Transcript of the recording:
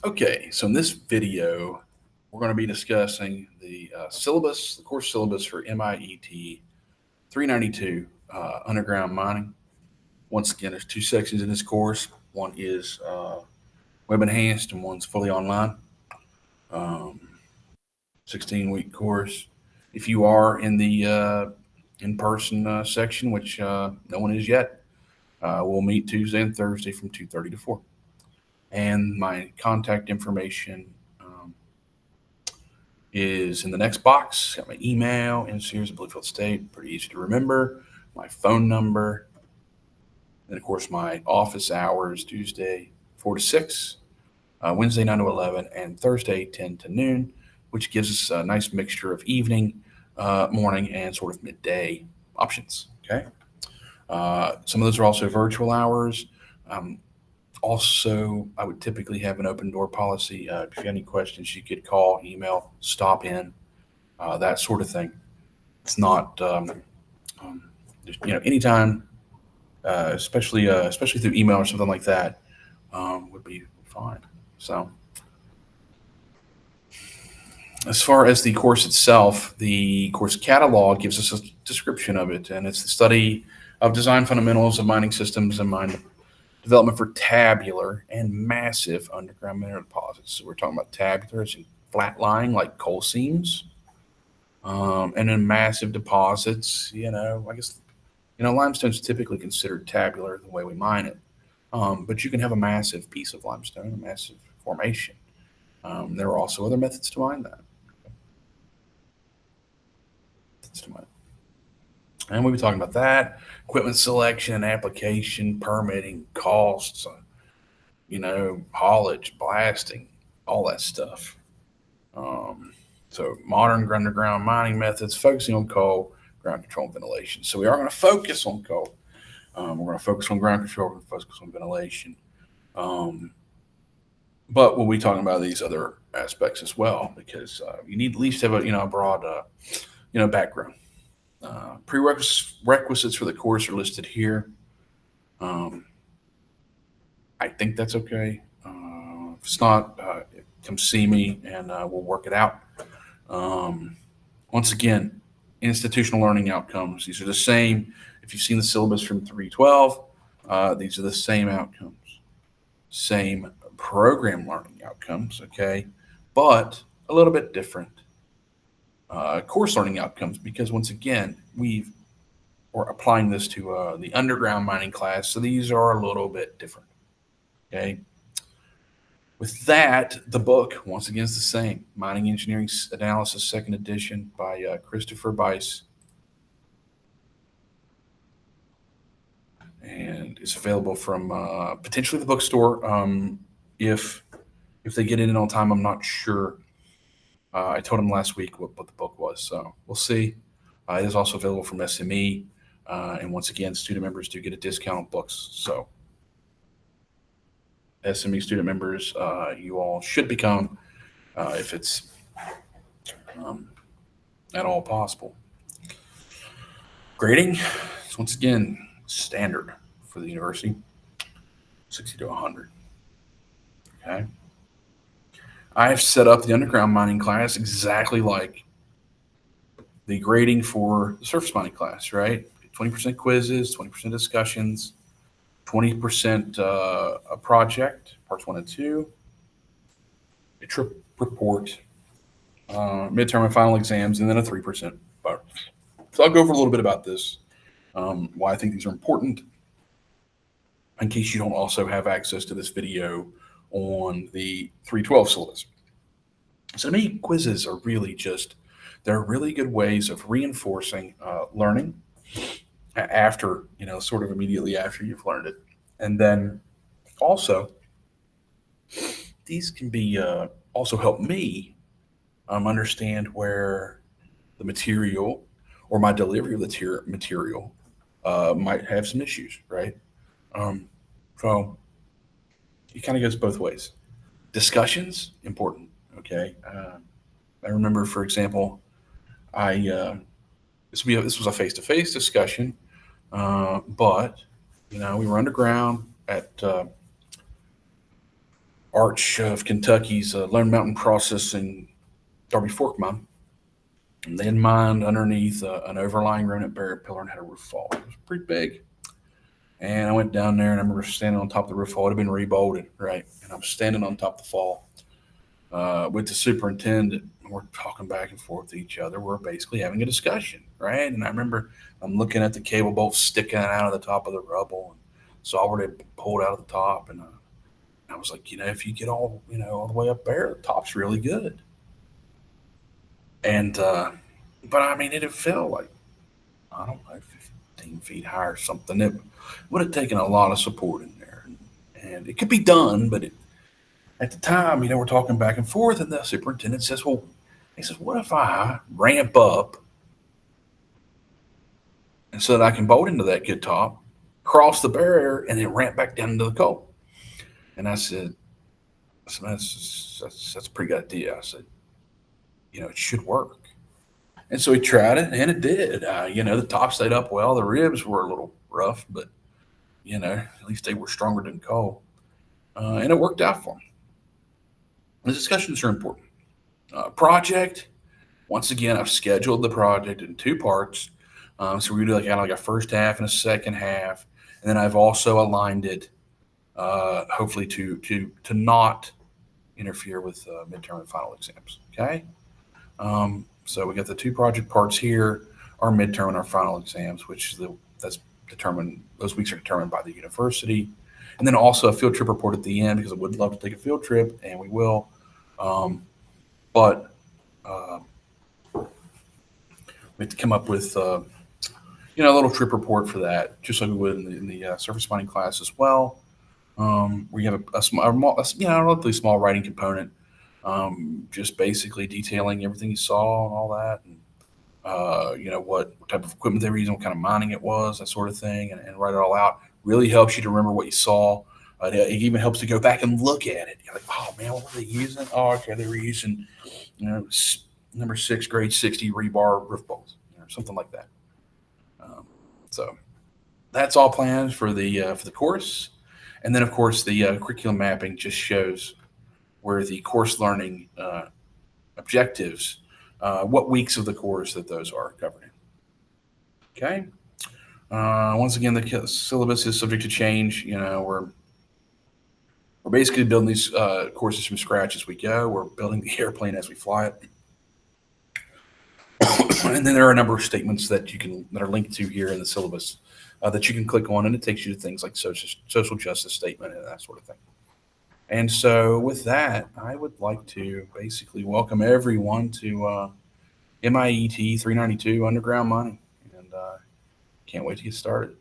Okay, so in this video, we're going to be discussing the syllabus, the course syllabus for MIET 392 underground mining. Once again, there's two sections in this course. One is web enhanced and one's fully online. 16-week course. If you are in the in-person section, which no one is yet, we'll meet Tuesday and Thursday from 2:30 to 4. And my contact information is in the next box. Got my email in Sears at Bluefield State, pretty easy to remember. My phone number, and of course my office hours: Tuesday 4 to 6, Wednesday 9 to 11, and Thursday 10 to noon, which gives us a nice mixture of evening, morning, and sort of midday options. Okay. Some of those are also virtual hours. Also, I would typically have an open door policy. If you have any questions, you could call, email, stop in, that sort of thing. It's not, just, anytime, especially through email or something like that, would be fine. So, as far as the course itself, the course catalog gives us a description of it, and it's the study of design fundamentals of mining systems and mine development for tabular and massive underground mineral deposits. So we're talking about tabular as in flat lying like coal seams, and then massive deposits. I guess limestone's typically considered tabular the way we mine it, but you can have a massive piece of limestone, a massive formation. There are also other methods to mine that. And we'll be talking about that, equipment selection, application, permitting, costs, haulage, blasting, all that stuff. So modern underground mining methods focusing on coal, ground control, and ventilation. So we are going to focus on coal. We're going to focus on ground control. We're going to focus on ventilation. But we'll be talking about these other aspects as well, because you need at least have a broad background. Prerequisites for the course are listed here. I think that's okay. If it's not, come see me and we'll work it out. Once again, institutional learning outcomes. These are the same. If you've seen the syllabus from 312, these are the same outcomes. Same program learning outcomes, okay? But a little bit different. Course learning outcomes, because once again, we're applying this to the underground mining class, so these are a little bit different. Okay. With that, the book once again is the same: Mining Engineering Analysis, Second Edition by Christopher Bice, and it's available from potentially the bookstore. If they get it in on time, I'm not sure. I told him last week what the book was, so we'll see. It is also available from SME, and once again, student members do get a discount on books. So, SME student members, you all should become, if it's at all possible. Grading is once again standard for the university, 60 to 100. Okay. I've set up the underground mining class exactly like the grading for the surface mining class, right? 20% quizzes, 20% discussions, 20% a project, parts 1 and 2, a trip report, midterm and final exams, and then a 3% bonus. So I'll go over a little bit about this, why I think these are important, in case you don't also have access to this video on the 312 syllabus. So to me, quizzes are really they're really good ways of reinforcing learning after, sort of immediately after you've learned it. And then also, these can be also help me understand where the material or my delivery of the material might have some issues, right? So it kind of goes both ways. Discussions, important, okay? I remember, for example, this was a face-to-face discussion, but we were underground at arch of Kentucky's Lone Mountain Processing Darby Fork mine. And they had mined underneath an overlying remnant burial pillar and had a roof fall. It was pretty big. And I went down there and I remember standing on top of the roof fall. It had been rebolted, right? And I'm standing on top of the fall with the superintendent. We're talking back and forth to each other. We're basically having a discussion, right? And I remember I'm looking at the cable bolts sticking out of the top of the rubble and saw where they pulled out of the top. And I was like, if you get all the way up there, the top's really good. And, but I mean, it felt like, I don't know, 15 feet high or something. It would have taken a lot of support in there. And it could be done, but at the time, we're talking back and forth, and the superintendent says, what if I ramp up and so that I can bolt into that good top, cross the barrier, and then ramp back down into the coal? And I said, that's a pretty good idea. I said, it should work. And so he tried it, and it did. The top stayed up well. The ribs were a little rough, but, at least they were stronger than coal. And it worked out for him. The discussions are important. Project, once again, I've scheduled the project in 2 parts. So we do like a first half and a second half. And then I've also aligned it, hopefully to not interfere with midterm and final exams. Okay. So we got the 2 project parts here, our midterm and our final exams, which that's determined. Those weeks are determined by the university, and then also a field trip report at the end because I would love to take a field trip, and we will. But we have to come up with a little trip report for that, just like we would in the surface mining class as well. We have a relatively small writing component. Just basically detailing everything you saw and all that, and what type of equipment they were using, what kind of mining it was, that sort of thing, and write it all out. Really helps you to remember what you saw. It even helps to go back and look at it. You're like, oh man, what were they using? Oh, okay, they were using, number 6 grade 60 rebar roof bolts, something like that. So that's all planned for the course, and then of course the curriculum mapping just shows where the course learning objectives, what weeks of the course that those are covered in. Okay. Once again, the syllabus is subject to change. We're basically building these courses from scratch as we go. We're building the airplane as we fly it. And then there are a number of statements that are linked to here in the syllabus that you can click on, and it takes you to things like social justice statement and that sort of thing. And so with that, I would like to basically welcome everyone to MIET 392 Underground Mining, and can't wait to get started.